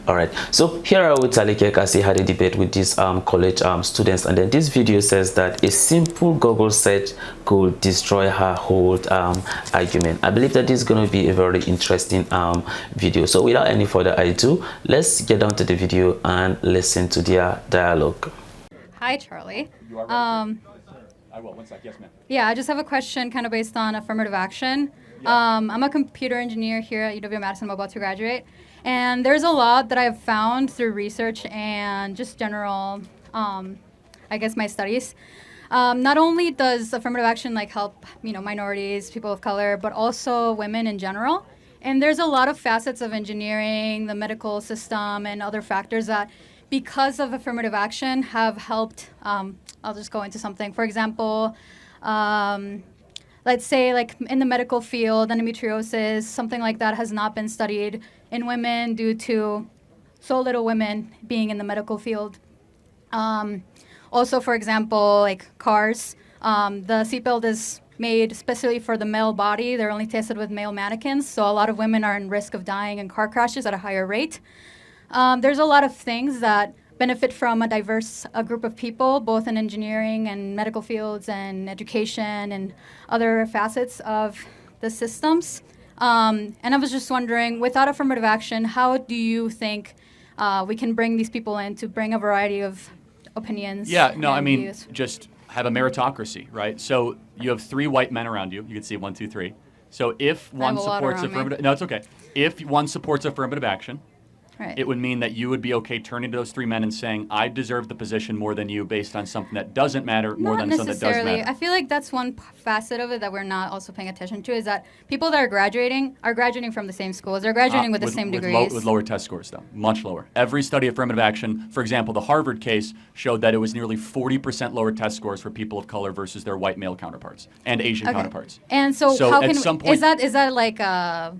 All right, so here I with Talike Kasi had a debate with these college students, and then this video says that a simple Google search could destroy her whole argument. I believe that this is going to be a very interesting video. So without any further ado, let's get down to the video and listen to their dialogue. Hi, Charlie. You are right. I will. 1 sec. Yes, ma'am. Yeah, I just have a question kind of based on affirmative action. Yeah. I'm a computer engineer here at UW-Madison. I'm about to graduate. And there's a lot that I've found through research and just general, I guess, my studies. Not only does affirmative action help, minorities, people of color, but also women in general. And there's a lot of facets of engineering, the medical system, and other factors that, because of affirmative action, have helped. I'll just go into something. For example, let's say in the medical field, endometriosis, something like that has not been studied in women due to so little women being in the medical field. Also, for example, cars, the seatbelt is made specifically for the male body. They're only tested with male mannequins, so a lot of women are in risk of dying in car crashes at a higher rate. There's a lot of things that benefit from a diverse group of people, both in engineering and medical fields and education and other facets of the systems. And I was just wondering, without affirmative action, how do you think we can bring these people in to bring a variety of opinions? Yeah, no, I mean, views? just have a meritocracy, right? So you have 3 white men around you. You can see 1, 2, 3. So if one have a lot supports around me. affirmative, no, it's okay. If one supports affirmative action, Right. it would mean that you would be okay turning to those 3 men and saying, I deserve the position more than you based on something that doesn't matter more Not than something that does necessarily. matter. I feel like that's one facet of it that we're not also paying attention to, is that people that are graduating from the same schools. They're graduating with the same degrees. With lower test scores, though. Much lower. Every study of affirmative action, for example, the Harvard case showed that it was nearly 40% lower test scores for people of color versus their white male counterparts and Asian counterparts. And so how at can some point, is that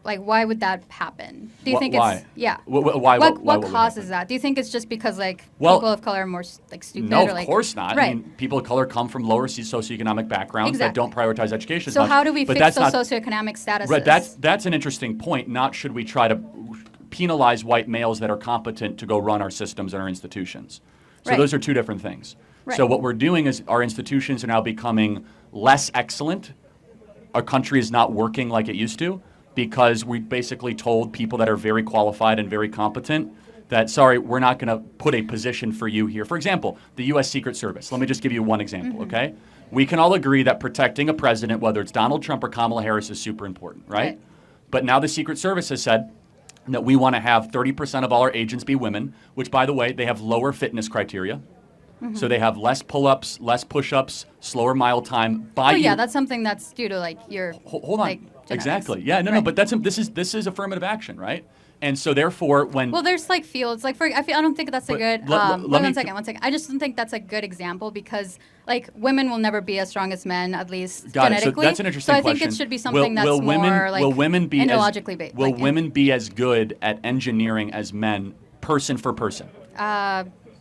why would that happen? Do you think why? it's yeah? Why? What would causes happen? that? Do you think it's just because Well, people of color are more stupid? No, or, of course not. Right. I mean, people of color come from lower socioeconomic backgrounds that don't prioritize education So as much. how do we but fix that's those not, socioeconomic statuses? Right, that's an interesting point. Not should we try to penalize white males that are competent to go run our systems and our institutions. So Right. those are 2 different things. Right. So what we're doing is our institutions are now becoming less excellent. Our country is not working like it used to because we basically told people that are very qualified and very competent that, sorry, we're not going to put a position for you here. For example, the U.S. Secret Service. Let me just give you one example, okay? We can all agree that protecting a president, whether it's Donald Trump or Kamala Harris, is super important, right? But now the Secret Service has said that we want to have 30% of all our agents be women, which, by the way, they have lower fitness criteria. So they have less pull-ups, less push-ups, slower mile time. That's something that's due to your Hold on. genetics. Exactly. Yeah. No. Right. But this is affirmative action, right? And so therefore, when there's fields I don't think that's a good. One second. I just don't think that's a good example because women will never be as strong as men, at least genetically. So that's an interesting question. So I think it should be something will that's women, more will women be endologically based. Will women be as good at engineering as men, person for person?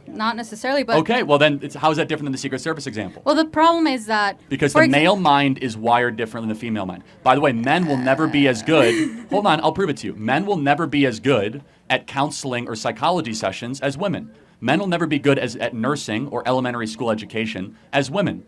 Not necessarily, but okay. Well, then how is that different than the Secret Service example? Well, the problem is that because the male mind is wired different than the female mind. By the way, men will never be as good. Hold on, I'll prove it to you. Men will never be as good at counseling or psychology sessions as women. Men will never be good at nursing or elementary school education as women.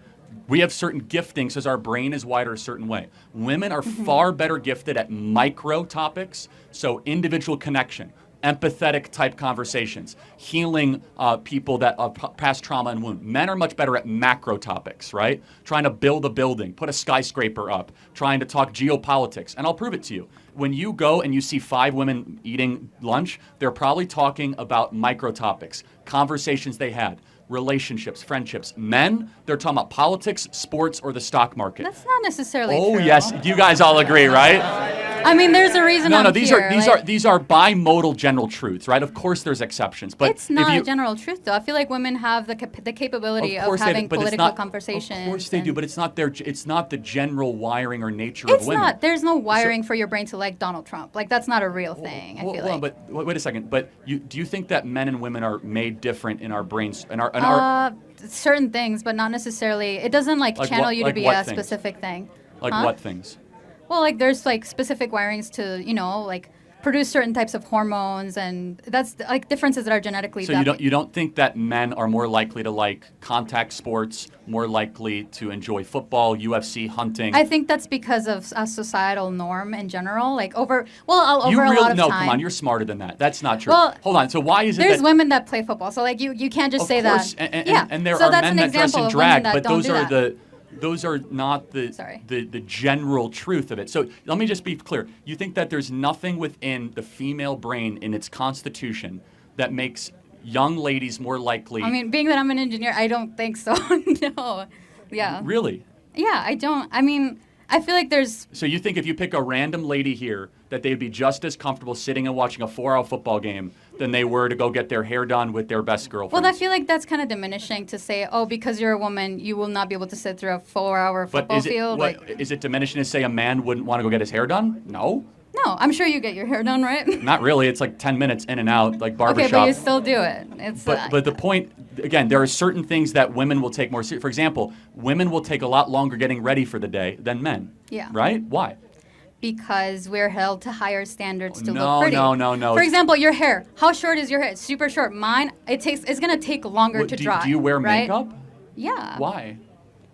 We have certain giftings because our brain is wired a certain way. Women are far better gifted at micro topics, so individual connection, empathetic type conversations, healing people that past trauma and wound. Men are much better at macro topics, right? Trying to build a building, put a skyscraper up, trying to talk geopolitics. And I'll prove it to you. When you go and you see 5 women eating lunch, they're probably talking about micro topics, conversations they had, relationships, friendships. Men, they're talking about politics, sports, or the stock market. That's not necessarily true. true. Yes, you guys all agree, right? I mean, there's a reason. No, I'm these here, are bimodal general truths, right? Of course, there's exceptions, but it's not a general truth, though. I feel like women have the capability of having political conversations. Of course they do, but it's not the general wiring or nature of women. It's not. There's no wiring for your brain to like Donald Trump. That's not a real thing. I feel like. But wait a second. But do you think that men and women are made different in our brains and our certain things, but not necessarily. It doesn't channel you to be a specific thing. Like what things? Well, there's specific wirings to produce certain types of hormones, and that's like differences that are genetically. So you don't think that men are more likely to like contact sports, more likely to enjoy football, UFC, hunting? I think that's because of a societal norm in general. Like over a lot of No, time. come on, you're smarter than that. That's not true. Well, hold on. So why is it there's that women that play football? So like you can't just say course, that. and there so are that's men an that dress example in of women drag, that but don't those do are that. those are not the general truth of it. So let me just be clear. You think that there's nothing within the female brain in its constitution that makes young ladies more likely? I mean, being that I'm an engineer, I don't think so. No. Yeah. Really? Yeah, I don't. I mean, I feel like there's. So you think if you pick a random lady here that they'd be just as comfortable sitting and watching a 4-hour football game than they were to go get their hair done with their best girlfriend? Well, I feel like that's kind of diminishing to say, oh, because you're a woman, you will not be able to sit through a 4-hour football field. Is it diminishing to say a man wouldn't want to go get his hair done? No. No, I'm sure you get your hair done, right? Not really. It's like 10 minutes in and out, like barbershop. Okay, but you still do it. It's But the point, again, there are certain things that women will take more seriously. For example, women will take a lot longer getting ready for the day than men. Yeah. Right? Why? Because we're held to higher standards to No, look pretty. no. For example, your hair. How short is your hair? It's super short. Mine, it's gonna take longer to dry. Do you wear right? makeup? Yeah. Why?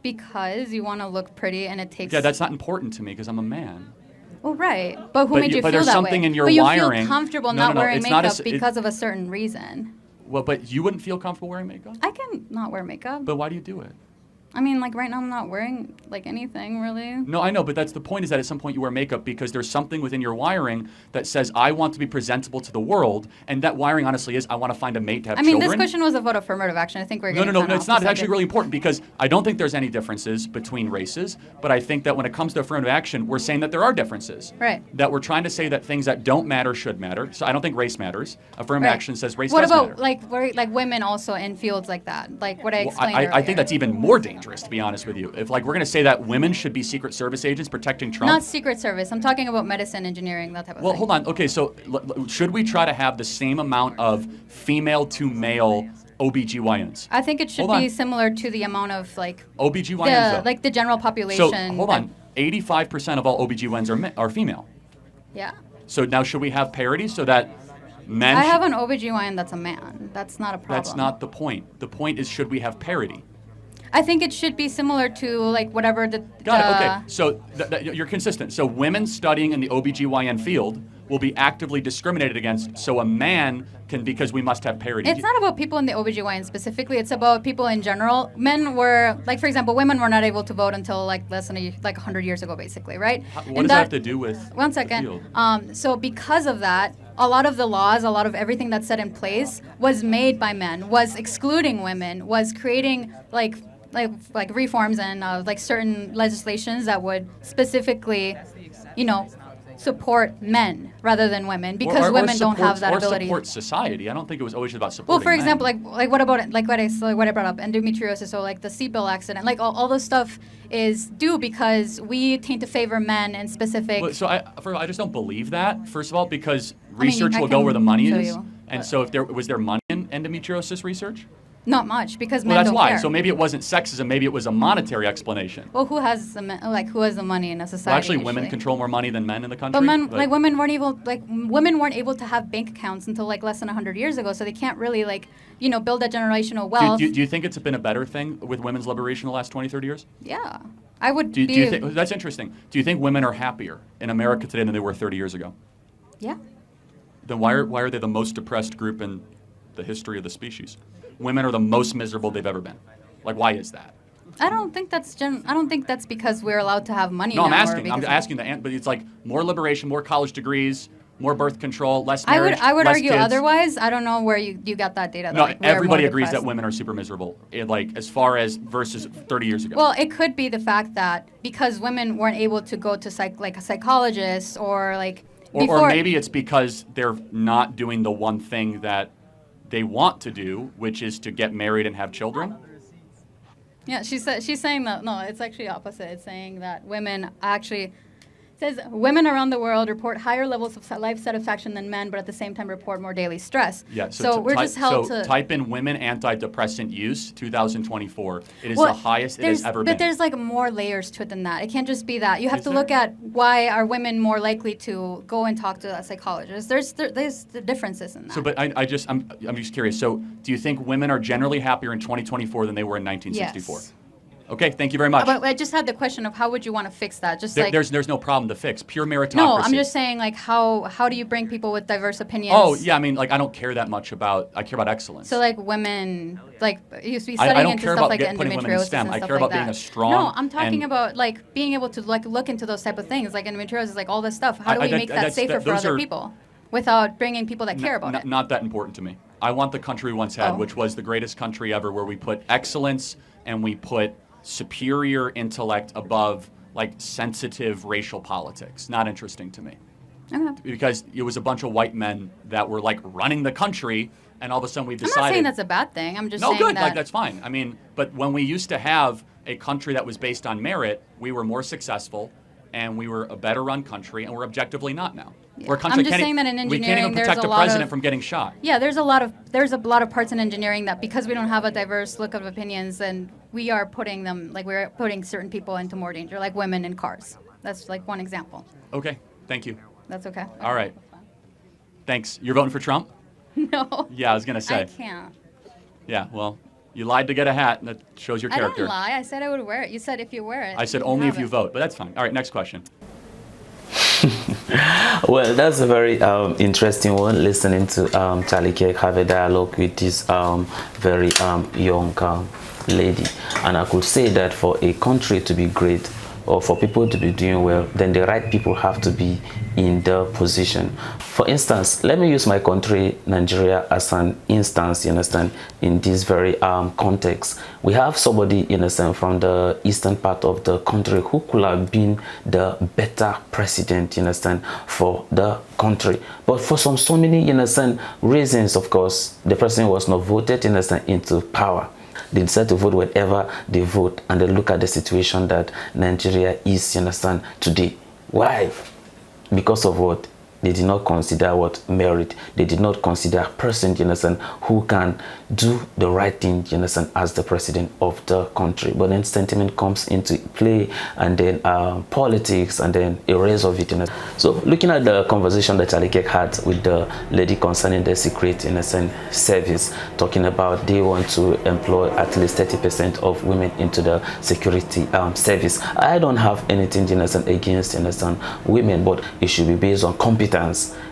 Because you want to look pretty, and it takes. Yeah, that's not important to me because I'm a man. Well, right. But who made you but feel there's that something way? in your but you wiring. feel comfortable No, not wearing it's not makeup because of a certain reason. Well, but you wouldn't feel comfortable wearing makeup? I can not wear makeup. But why do you do it? I mean, like right now I'm not wearing like anything really. No, I know, but that's the point, is that at some point you wear makeup because there's something within your wiring that says, I want to be presentable to the world, and that wiring honestly is, I want to find a mate to have children. This question was about affirmative action. I think we're No, getting it's not. It's actually really important because I don't think there's any differences between races, but I think that when it comes to affirmative action, we're saying that there are differences. Right. That we're trying to say that things that don't matter should matter. So I don't think race matters. Affirmative Right. action says race What does about matter. like women also in fields like that? Like what I Well, explained I earlier. think that's even more dangerous, to be honest with you. If like we're going to say that women should be Secret Service agents protecting Trump. Not Secret Service. I'm talking about medicine, engineering, that type of Well, thing. hold on. Okay, so should we try to have the same amount of female to male OBGYNs? I think it should Hold on. be similar to the amount of like OBGYNs, the general So population. hold on. 85% of all OBGYNs are female. Yeah. So now should we have parity so that men... I have an OBGYN that's a man. That's not a problem. That's not the point. The point is, should we have parity? I think it should be similar to like whatever the. Got it. Okay. So you're consistent. So women studying in the OBGYN field will be actively discriminated against. So a man can, because we must have parity. It's not about people in the OBGYN specifically. It's about people in general. Men were, like, for example, women were not able to vote until like less than 100 years ago, basically, right? What does that have to do with One the second. field? So because of that, a lot of the laws, a lot of everything that's set in place was made by men, was excluding women, was creating like reforms and like certain legislations that would specifically, support men rather than women, because women don't have that ability. Or support society. I don't think it was always about Well, supporting for example, men. like what about it? Like what I brought up, endometriosis, so like the seatbelt accident, like all this stuff is due because we tend to favor men in specific. Well, so I just don't believe that. First of all, because I mean, research I will go can where the money show is, you, and but- so if was there money in endometriosis research? Not much, because Well, men that's don't why. care. So maybe it wasn't sexism. Maybe it was a monetary explanation. Well, who has the money in a society? Well, actually, women usually? control more money than men in the country. But women weren't able to have bank accounts until like less than 100 years ago, so they can't really build that generational wealth. Do you think it's been a better thing with women's liberation in the last 20, 30 years? Yeah, I would. Do you think that's interesting? Do you think women are happier in America today than they were 30 years ago? Yeah. Then why are they the most depressed group in the history of the species? Women are the most miserable they've ever been. Like, why is that? I don't think that's because we're allowed to have money. No, now, I'm asking but it's like more liberation, more college degrees, more birth control, less marriage. I would less argue kids. otherwise. I don't know where you got that data. No, that, we're everybody more agrees that depressed. women are super miserable. As far as versus 30 years ago. Well, it could be the fact that because women weren't able to go to a psychologist or like. Or maybe it's because they're not doing the one thing that they want to do, which is to get married and have children. Yeah, she's saying that. No, it's actually opposite. It's saying that women actually It says women around the world report higher levels of life satisfaction than men, but at the same time report more daily stress. Yeah, so we're just held to type in women antidepressant use 2024. It is the highest it has ever been. But there's like more layers to it than that. It can't just be that. You have to look at why are women more likely to go and talk to a psychologist. There's the differences in that. So, but I'm just curious. So, do you think women are generally happier in 2024 than they were in 1964? Yes. Okay, thank you very much. But I just had the question of how would you want to fix that? Just there's no problem to fix. Pure meritocracy. No, I'm just saying like how do you bring people with diverse opinions? Oh yeah, I mean like I don't care that much about. I care about excellence. So like women, like you used to be I studying don't into care stuff about like putting women in endometriosis STEM. and I stuff care like about being that. a strong. No, I'm talking about like being able to like look into those type of things, like endometriosis, like all this stuff. How do we make that safer for other people without bringing people that care about it? Not that important to me. I want the country we once had, which was the greatest country ever, where we put excellence and we put superior intellect above like sensitive racial politics. Not interesting to me. Okay. Because it was a bunch of white men that were like running the country, and all of a sudden we decided. I'm not saying that's a bad thing. I'm just saying good. Like that's fine. I mean, but when we used to have a country that was based on merit, we were more successful, and we were a better run country, and we're objectively not now. Yeah. We're a country I'm just saying that in we engineering, can't even protect there's the a lot president of, from getting shot. Yeah, there's a lot of parts in engineering that because we don't have a diverse look of opinions, then we are putting we're putting certain people into more danger, like women in cars. That's like one example. Okay, thank you. That's okay. All right. Thanks. You're voting for Trump? No. Yeah, I was gonna say. I can't. Yeah, well, you lied to get a hat, and that shows your character. I didn't lie. I said I would wear it. You said if you wear it. I said only if you vote, but that's fine. All right, next question. Well, that's a very interesting one, listening to Charlie Kirk have a dialogue with this very young lady. And I could say that for a country to be great, or for people to be doing well, then the right people have to be in the position. For instance, let me use my country, Nigeria, as an instance, you understand, in this very context. We have somebody, you understand, from the eastern part of the country who could have been the better president, you understand, for the country. But for so many, you understand, reasons, of course, the person was not voted, you understand, into power. They decide to vote whatever they vote, and they look at the situation that Nigeria is, you understand, today. Why? Because of what? They did not consider what merit. They did not consider a person, you understand, who can do the right thing, you understand, as the president of the country. But then sentiment comes into play, and then politics, and then a raise of it. You know? So looking at the conversation that Charlie Kirk had with the lady concerning the secret, in a sense, service, talking about they want to employ at least 30% of women into the security service. I don't have anything, you understand, against, you understand, women, but it should be based on competence.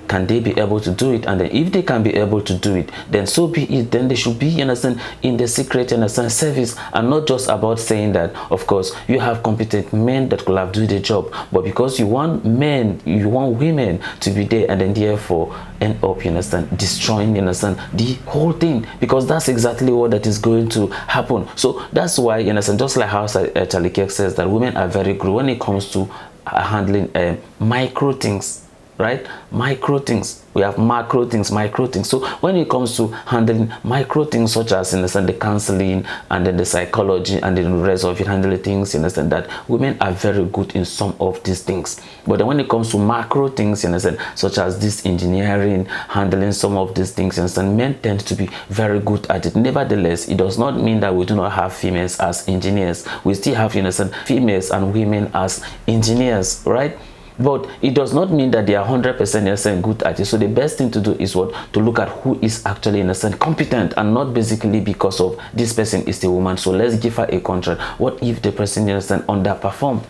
Can they be able to do it? And then if they can be able to do it, then so be it. Then they should be, you understand, in the secret, you understand, service, and not just about saying that, of course, you have competent men that could have do the job, but because you want men, you want women to be there, and then therefore end up, you understand, destroying, you understand, the whole thing, because that's exactly what that is going to happen. So that's why, you understand, just like how Charlie Kirk says that women are very good when it comes to handling micro things. Right? Micro things. We have macro things, micro things. So when it comes to handling micro things, such as, you understand, the counseling, and then the psychology, and then the rest of it, handling things, you understand, that women are very good in some of these things. But then when it comes to macro things, you understand, such as this engineering, handling some of these things, you understand, men tend to be very good at it. Nevertheless, it does not mean that we do not have females as engineers. We still have, you understand, females and women as engineers, right? But it does not mean that they are 100% good at it. So the best thing to do is what? To look at who is actually, in a sense, competent, and not basically because of this person is the woman, so let's give her a contract. What if the person, you understand, underperform?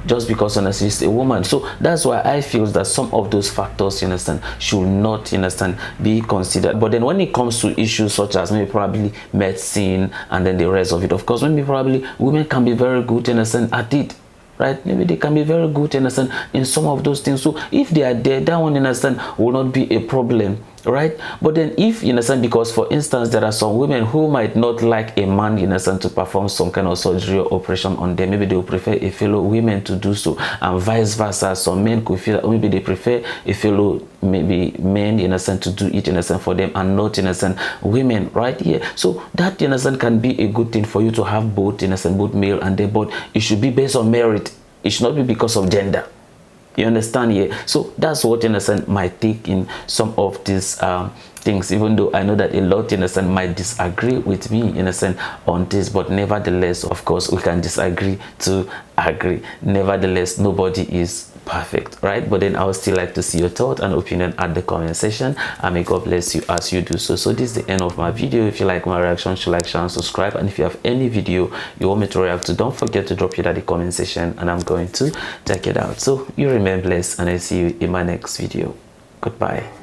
Just because, honestly, she's a woman. So that's why I feel that some of those factors, you understand, should not, you understand, be considered. But then when it comes to issues such as maybe probably medicine and then the rest of it, of course, maybe probably women can be very good, you understand, at it. Right? Maybe they can be very good, you understand, in some of those things. So if they are there, that one, you understand, will not be a problem, right? But then if, you understand, because for instance, there are some women who might not like a man, you understand, to perform some kind of surgery or operation on them. Maybe they will prefer a fellow women to do so, and vice versa. Some men could feel maybe they prefer a fellow, maybe men, you understand, to do it, you understand, for them, and not, you understand, women, right? Yeah. So that, you understand, can be a good thing for you to have both, you understand, both male and they, but it should be based on merit. It should not be because of gender. You understand? Yeah. So that's what, you understand, my take in some of these things, even though I know that a lot, you understand, might disagree with me, you understand, on this, but nevertheless, of course, we can disagree to agree. Nevertheless, nobody is perfect, right? But then I would still like to see your thought and opinion at the comment section, and may God bless you as you do so. So this is the end of my video. If you like my reaction, should like, share, and subscribe. And if you have any video you want me to react to, don't forget to drop it at the comment section, and I'm going to check it out. So you remain blessed, and I see you in my next video. Goodbye.